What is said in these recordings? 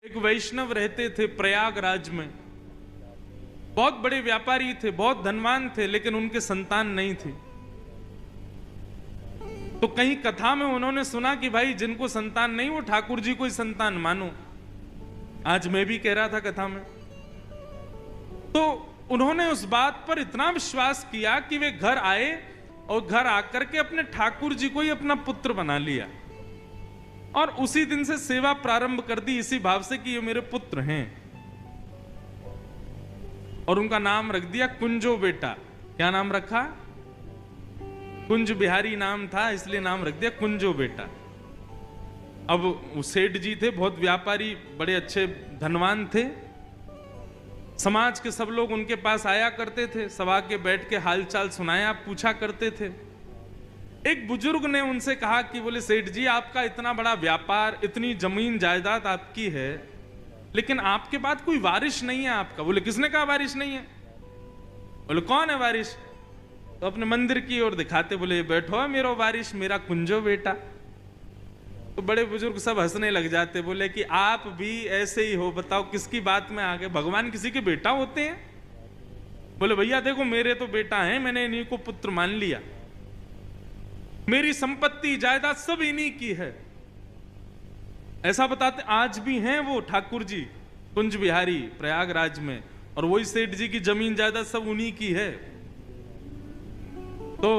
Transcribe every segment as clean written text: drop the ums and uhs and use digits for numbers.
एक वैष्णव रहते थे प्रयागराज में। बहुत बड़े व्यापारी थे, बहुत धनवान थे, लेकिन उनके संतान नहीं थी। तो कहीं कथा में उन्होंने सुना कि भाई जिनको संतान नहीं वो ठाकुर जी को ही संतान मानो। आज मैं भी कह रहा था कथा में। तो उन्होंने उस बात पर इतना विश्वास किया कि वे घर आए और घर आकर के अपने ठाकुर जी को ही अपना पुत्र बना लिया और उसी दिन से सेवा प्रारंभ कर दी, इसी भाव से कि ये मेरे पुत्र हैं। और उनका नाम रख दिया कुंजो बेटा। क्या नाम रखा? कुंज बिहारी नाम था, इसलिए नाम रख दिया कुंजो बेटा। अब वो सेठ जी थे, बहुत व्यापारी, बड़े अच्छे धनवान थे। समाज के सब लोग उनके पास आया करते थे, सभा के बैठ के हालचाल सुनाया पूछा करते थे। एक बुजुर्ग ने उनसे कहा कि बोले सेठ जी, आपका इतना बड़ा व्यापार, इतनी जमीन जायदाद आपकी है, लेकिन आपके बाद कोई वारिस नहीं है आपका। बोले किसने कहा वारिस नहीं है? बोले कौन है वारिस? तो अपने मंदिर की ओर दिखाते बोले बैठो है मेरा वारिस, मेरा कुंजो बेटा। तो बड़े बुजुर्ग सब हंसने लग जाते, बोले कि आप भी ऐसे ही हो, बताओ किसकी बात में आ गए? भगवान किसी के बेटा होते हैं? बोले भैया देखो मेरे तो बेटा हैं, मैंने इन्हीं को पुत्र मान लिया, मेरी संपत्ति जायदाद सब इन्हीं की है। ऐसा बताते। आज भी हैं वो ठाकुर जी कुंज बिहारी प्रयागराज में, और वही सेठ जी की जमीन जायदाद सब उन्हीं की है। तो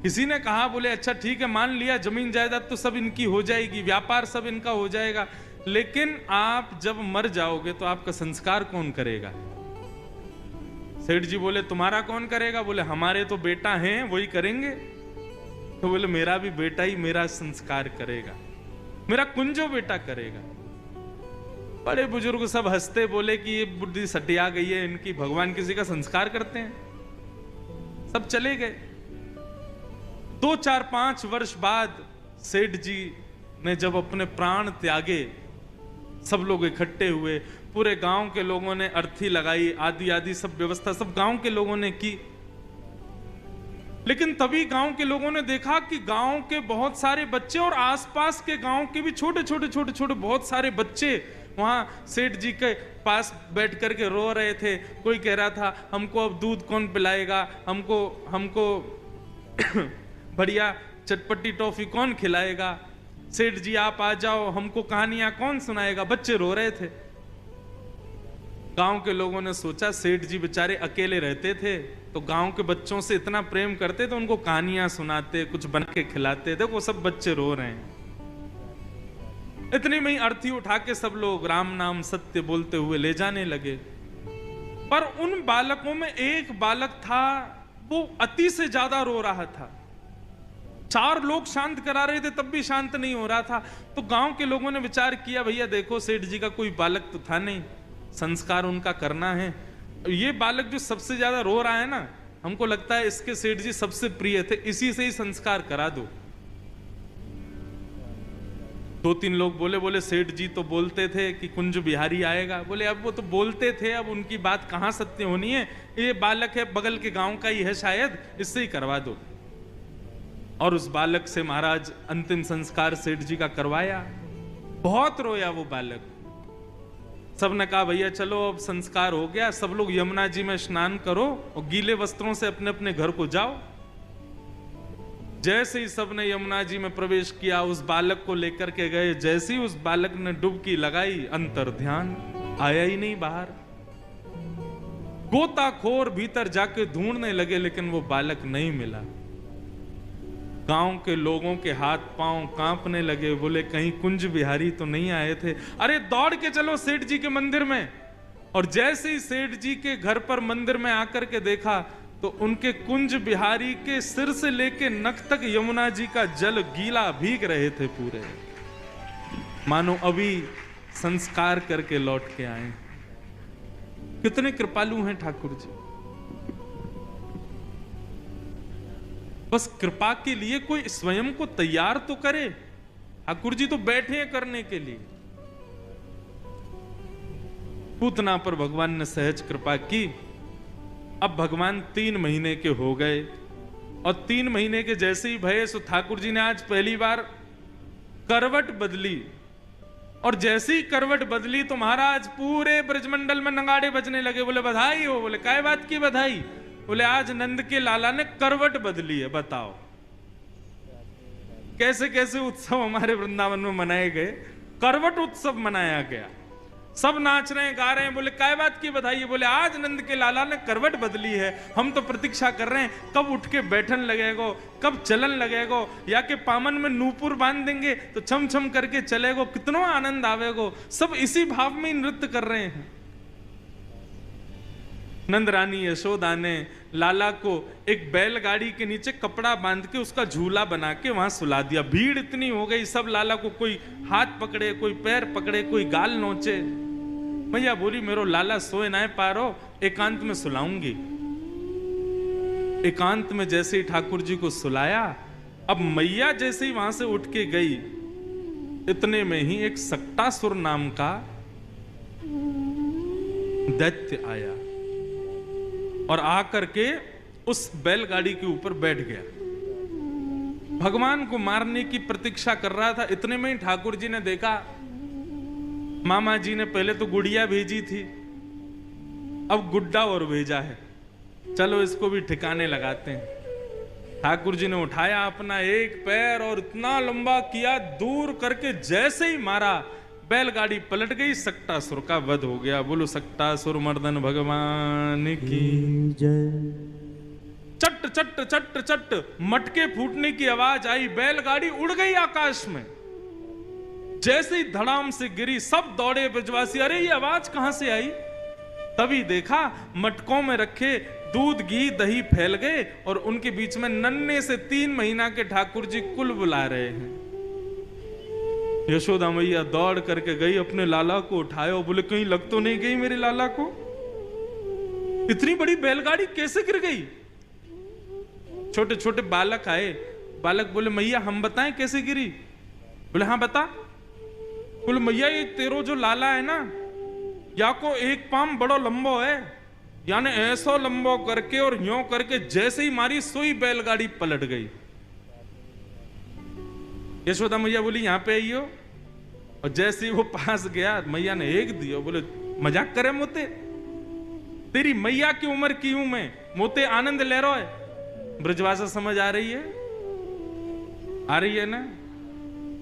किसी ने कहा, बोले अच्छा ठीक है मान लिया, जमीन जायदाद तो सब इनकी हो जाएगी, व्यापार सब इनका हो जाएगा, लेकिन आप जब मर जाओगे तो आपका संस्कार कौन करेगा? सेठ जी बोले तुम्हारा कौन करेगा? बोले हमारे तो बेटा हैं वही करेंगे। तो बोले मेरा भी बेटा ही मेरा संस्कार करेगा, मेरा कुंजो बेटा करेगा। बड़े बुजुर्ग सब हंसते, बोले कि ये बुद्धि सटिया गई है इनकी, भगवान किसी का संस्कार करते हैं। सब चले गए। 2, 4, 5 वर्ष बाद सेठ जी ने जब अपने प्राण त्यागे, सब लोग इकट्ठे हुए, पूरे गांव के लोगों ने अर्थी लगाई, आदि आदि सब व्यवस्था सब गांव के लोगों ने की। लेकिन तभी गांव के लोगों ने देखा कि गांव के बहुत सारे बच्चे और आसपास के गांव के भी छोटे छोटे बहुत सारे बच्चे वहां सेठ जी के पास बैठ करके रो रहे थे। कोई कह रहा था हमको अब दूध कौन पिलाएगा, हमको बढ़िया चटपटी टॉफी कौन खिलाएगा, सेठ जी आप आ जाओ, हमको कहानियां कौन सुनाएगा। बच्चे रो रहे थे। गांव के लोगों ने सोचा सेठ जी बेचारे अकेले रहते थे, तो गांव के बच्चों से इतना प्रेम करते तो उनको कहानियां सुनाते, कुछ बना के खिलाते। देखो सब बच्चे रो रहे हैं। इतनी में ही अर्थी उठा के सब लोग राम नाम सत्य बोलते हुए ले जाने लगे। पर उन बालकों में एक बालक था, वो अति से ज्यादा रो रहा था। 4 लोग शांत करा रहे थे तब भी शांत नहीं हो रहा था। तो गांव के लोगों ने विचार किया, भैया देखो सेठ जी का कोई बालक तो था नहीं, संस्कार उनका करना है। ये बालक जो सबसे ज्यादा रो रहा है ना, हमको लगता है इसके सेठ जी सबसे प्रिय थे, इसी से ही संस्कार करा दो। 2-3 लोग बोले सेठ जी तो बोलते थे कि कुंज बिहारी आएगा। बोले अब वो तो बोलते थे, अब उनकी बात कहां सत्य होनी है, ये बालक है बगल के गांव का ही है शायद, इससे ही करवा दो। और उस बालक से महाराज अंतिम संस्कार सेठ जी का करवाया। बहुत रोया वो बालक। सबने कहा भैया चलो अब संस्कार हो गया, सब लोग यमुना जी में स्नान करो और गीले वस्त्रों से अपने अपने घर को जाओ। जैसे ही सबने यमुना जी में प्रवेश किया, उस बालक को लेकर के गए। जैसे ही उस बालक ने डुबकी लगाई, अंतर ध्यान, आया ही नहीं बाहर। गोताखोर भीतर जाके ढूंढने लगे, लेकिन वो बालक नहीं मिला। गांव के लोगों के हाथ पांव कांपने लगे, बोले कहीं कुंज बिहारी तो नहीं आए थे। अरे दौड़ के चलो सेठ जी के मंदिर में। और जैसे ही सेठ जी के घर पर मंदिर में आकर के देखा, तो उनके कुंज बिहारी के सिर से लेके नख तक यमुना जी का जल गीला भीग रहे थे पूरे, मानो अभी संस्कार करके लौट के आए। कितने कृपालु हैं ठाकुर जी। बस कृपा के लिए कोई स्वयं को तैयार तो करे। ठाकुर जी तो बैठे हैं करने के लिए। पूतना पर भगवान ने सहज कृपा की। अब भगवान 3 महीने के हो गए, और 3 महीने के जैसे ही भये, सो ठाकुर जी ने आज पहली बार करवट बदली और जैसी करवट बदली तो महाराज पूरे ब्रजमंडल में नगाड़े बजने लगे। बोले बधाई हो। बोले काय बात की बधाई? बोले आज नंद के लाला ने करवट बदली है। बताओ कैसे कैसे उत्सव हमारे वृंदावन में मनाए गए। करवट उत्सव मनाया गया, सब नाच रहे हैं गा रहे हैं। बोले काय बात की बधाई है? बोले आज नंद के लाला ने करवट बदली है, हम तो प्रतीक्षा कर रहे हैं कब उठ के बैठन लगेगो, कब चलन लगेगो, या के पामन में नूपुर बांध देंगे तो छम छम करके चलेगो, कितना आनंद आवेगो। सब इसी भाव में नृत्य कर रहे हैं। नंद रानी यशोदा ने लाला को एक बैलगाड़ी के नीचे कपड़ा बांध के उसका झूला बना के वहां सुला दिया। भीड़ इतनी हो गई, सब लाला को कोई हाथ पकड़े, कोई पैर पकड़े, कोई गाल नोचे। मैया बोली मेरो लाला सोए ना पारो, एकांत में सुलाऊंगी। एकांत में जैसे ही ठाकुर जी को सुलाया, अब मैया जैसे ही वहां से उठ के गई, इतने में ही एक सक्टासुर नाम का दैत्य आया और आकर के उस बैलगाड़ी के ऊपर बैठ गया। भगवान को मारने की प्रतीक्षा कर रहा था। इतने में ही ठाकुर जी ने देखा, मामा जी ने पहले तो गुड़िया भेजी थी, अब गुड्डा और भेजा है, चलो इसको भी ठिकाने लगाते हैं। ठाकुर जी ने उठाया अपना एक पैर और इतना लंबा किया, दूर करके जैसे ही मारा बैलगाड़ी पलट गई, सक्टासुर का वध हो गया। बोलो सक्टासुर मर्दन भगवान की जय। चट चट चट चट मटके फूटने की आवाज आई, बैलगाड़ी उड़ गई आकाश में। जैसे ही धड़ाम से गिरी, सब दौड़े ब्रजवासी, अरे ये आवाज कहां से आई? तभी देखा मटकों में रखे दूध घी दही फैल गए और उनके बीच में नन्हे से 3 महीना के ठाकुर जी कुल बुला रहे हैं। यशोदा मैया दौड़ करके गई, अपने लाला को उठाया, बोले कहीं लग तो नहीं गई मेरे लाला को? इतनी बड़ी बैलगाड़ी कैसे गिर गई? छोटे छोटे बालक आए, बालक बोले मैया हम बताएं कैसे गिरी? बोले हाँ बता। बोले मैया ये तेरो जो लाला है ना, या को एक पाम बड़ो लंबो है, यानी ऐसो लंबो करके और यूं करके जैसे ही मारी सोई बैलगाड़ी पलट गई। यशोदा मैया बोली यहां पे आइयो, और जैसे ही वो पास गया मैया ने एक दिया। बोले मजाक करे मोते, तेरी मैया की उम्र की हूं मैं, मोते आनंद ले रहा है। ब्रजभाषा समझ आ रही है? आ रही है ना?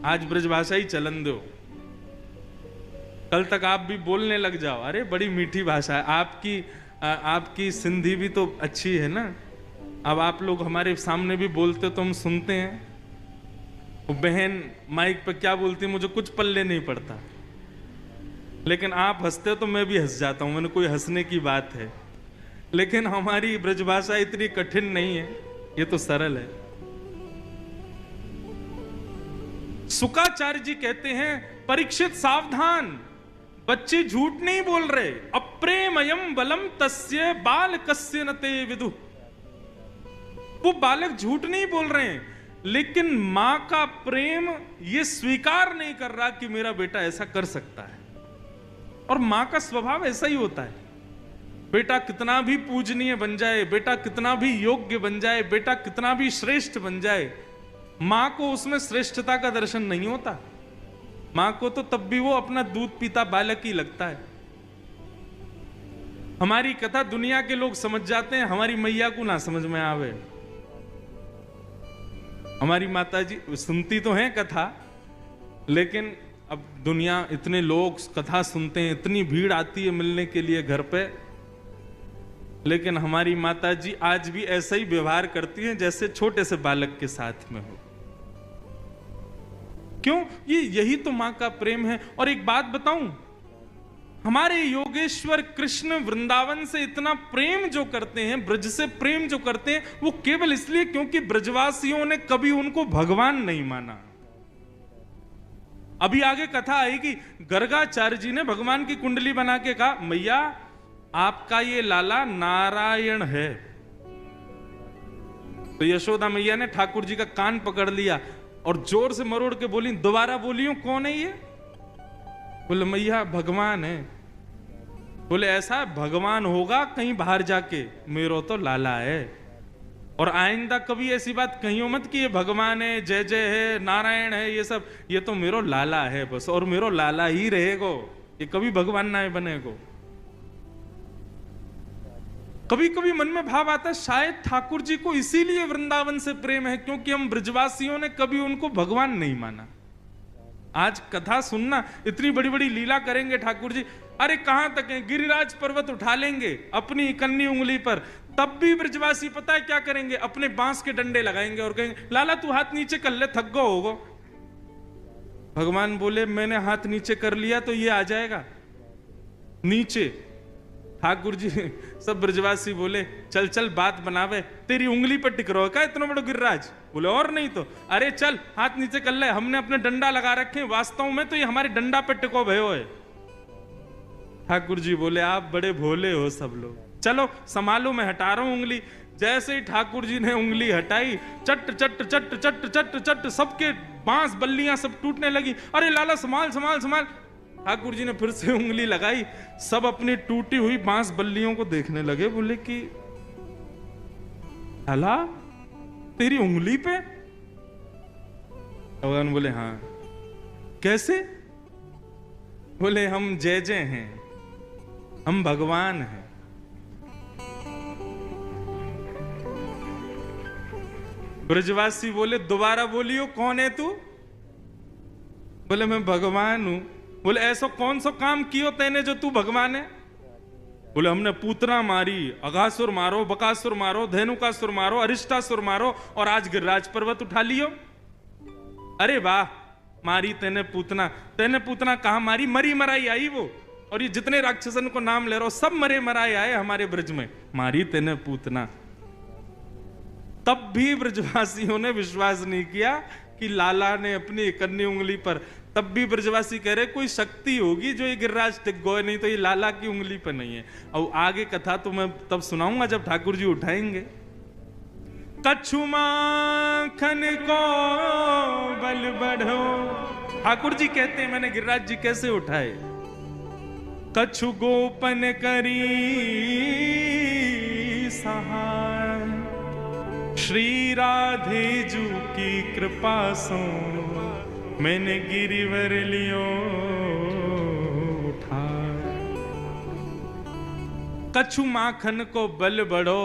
आज ब्रजभाषा ही चलन दो, कल तक आप भी बोलने लग जाओ। अरे बड़ी मीठी भाषा है आपकी, आपकी सिंधी भी तो अच्छी है ना। अब आप लोग हमारे सामने भी बोलते तो हम सुनते हैं। वो बहन माइक पे क्या बोलती है मुझे कुछ पल्ले नहीं पड़ता, लेकिन आप हंसते हो तो मैं भी हंस जाता हूं। मैंने कोई हंसने की बात है, लेकिन हमारी ब्रजभाषा इतनी कठिन नहीं है, ये तो सरल है। शुकाचार्य जी कहते हैं परीक्षित सावधान, बच्चे झूठ नहीं बोल रहे। अप्रेमयम बलम तस्य बालकस्य न ते विदु। वो बालक झूठ नहीं बोल रहे हैं, लेकिन मां का प्रेम ये स्वीकार नहीं कर रहा कि मेरा बेटा ऐसा कर सकता है। और मां का स्वभाव ऐसा ही होता है। बेटा कितना भी पूजनीय बन जाए, बेटा कितना भी योग्य बन जाए, बेटा कितना भी श्रेष्ठ बन जाए, मां को उसमें श्रेष्ठता का दर्शन नहीं होता। मां को तो तब भी वो अपना दूध पीता बालक ही लगता है। हमारी कथा दुनिया के लोग समझ जाते हैं, हमारी मैया को ना समझ में आवे। हमारी माता जी सुनती तो हैं कथा, लेकिन अब दुनिया इतने लोग कथा सुनते हैं, इतनी भीड़ आती है मिलने के लिए घर पे, लेकिन हमारी माता जी आज भी ऐसा ही व्यवहार करती हैं जैसे छोटे से बालक के साथ में हो। क्यों? यही तो मां का प्रेम है। और एक बात बताऊं, हमारे योगेश्वर कृष्ण वृंदावन से इतना प्रेम जो करते हैं, ब्रज से प्रेम जो करते हैं, वो केवल इसलिए क्योंकि ब्रजवासियों ने कभी उनको भगवान नहीं माना। अभी आगे कथा आएगी, गर्गाचार्य जी ने भगवान की कुंडली बना के कहा मैया आपका ये लाला नारायण है। तो यशोदा मैया ने ठाकुर जी का कान पकड़ लिया और जोर से मरोड़ के बोली, दोबारा बोलियो कौन है ये? बोले मैया भगवान है। बोले ऐसा भगवान होगा कहीं बाहर जाके, मेरो तो लाला है। और आइंदा कभी ऐसी बात कहियो मत कि ये भगवान है, जय जय है, नारायण है, ये सब, ये तो मेरो लाला है बस, और मेरो लाला ही रहेगो, ये कभी भगवान ना बनेगो। कभी कभी मन में भाव आता है शायद ठाकुर जी को इसीलिए वृंदावन से प्रेम है, क्योंकि हम ब्रजवासियों ने कभी उनको भगवान नहीं माना। आज कथा सुनना, इतनी बड़ी बड़ी लीला करेंगे ठाकुर जी, अरे कहां तक है, गिरिराज पर्वत उठा लेंगे अपनी इकन्नी उंगली पर, तब भी ब्रजवासी पता है क्या करेंगे, अपने बांस के डंडे लगाएंगे और कहेंगे लाला तू हाथ नीचे कर ले, थक गो होगो। भगवान बोले मैंने हाथ नीचे कर लिया तो ये आ जाएगा नीचे। ठाकुर जी सब ब्रजवासी बोले चल चल बात बनावे, तेरी उंगली पर टिक रहो क्या इतना बड़ा गिरिराज? बोले और नहीं तो, अरे चल हाथ नीचे कर ले, हमने अपने डंडा लगा रखे, वास्तव में तो ये हमारे डंडा पे टिको भयो है। ठाकुर जी बोले आप बड़े भोले हो सब लोग, चलो संभालो मैं हटा रहा हूं उंगली। जैसे ही ठाकुर जी ने उंगली हटाई, चट चट चट चट चट चट सबके बांस बल्लियां सब टूटने लगी। अरे लाला संभाल संभाल संभाल। ठाकुर जी ने फिर से उंगली लगाई, सब अपनी टूटी हुई बांस बल्लियों को देखने लगे, बोले कि लाला तेरी उंगली पे? भगवान बोले हाँ। कैसे? बोले हम जय जय हैं, हम भगवान हैं। ब्रजवासी बोले दोबारा बोलियो कौन है तू? बोले मैं भगवान हूं। बोले ऐसा कौन सा काम कियो तैने जो तू भगवान है? बोले हमने पूतना मारी, अघासुर मारो, बकासुर मारो, धेनुकासुर मारो, अरिष्टासुर मारो, और आज गिरिराज पर्वत उठा लियो। अरे वाह, मारी तेने पूतना कहां मारी? मरी मराई आई वो, और ये जितने राक्षसन को नाम ले रहे हो सब मरे मराए आए हमारे ब्रज में, मारी तेने पूतना। तब भी ब्रजवासियों ने विश्वास नहीं किया कि लाला ने अपनी इकन्नी उंगली पर, तब भी ब्रजवासी कह रहे कोई शक्ति होगी जो ये गिरिराज टिक गए, नहीं तो ये लाला की उंगली पर नहीं है। और आगे कथा तो मैं तब सुनाऊंगा जब ठाकुर जी उठाएंगे। कछु माखन को बल बढ़ो, ठाकुर जी कहते हैं मैंने गिरिराज जी कैसे उठाए। कछु गोपन करी सहाय, श्री राधे जू की कृपा सो मैंने गिरिवर लियो उठा। कछु माखन को बल बढ़ो,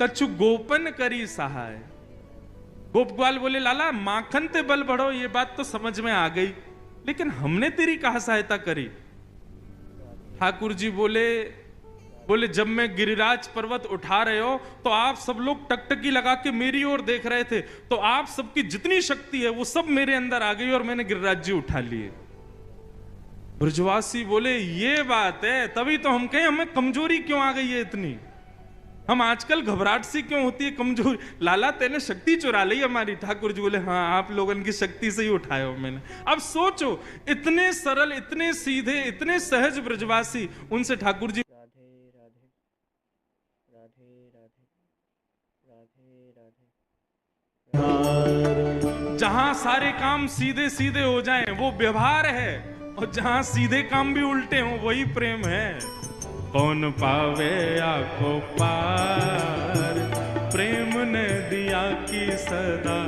कछु गोपन करी सहाय। गोपग्वाल बोले लाला माखन ते बल बढ़ो, ये बात तो समझ में आ गई, लेकिन हमने तेरी कहा सहायता करी? ठाकुर जी बोले जब मैं गिरिराज पर्वत उठा रहे हो तो आप सब लोग टकटकी लगा के मेरी ओर देख रहे थे, तो आप सबकी जितनी शक्ति है वो सब मेरे अंदर आ गई और मैंने गिरिराज जी उठा लिए। ब्रजवासी बोले ये बात है, तभी तो हम कहें हमें कमजोरी क्यों आ गई है इतनी, हम आजकल घबराहट सी क्यों होती है कमजोरी? लाला तेने शक्ति चुरा ली हमारी। ठाकुर जी बोले हाँ आप लोगों की शक्ति से ही उठाया हो मैंने। अब सोचो इतने सरल, इतने सीधे, इतने सहज ब्रजवासी, उनसे ठाकुर जी जहां सारे काम सीधे सीधे हो जाएं वो व्यवहार है, और जहां सीधे काम भी उल्टे हों वही प्रेम है। कौन पावे आको पार, प्रेम ने दिया की सदा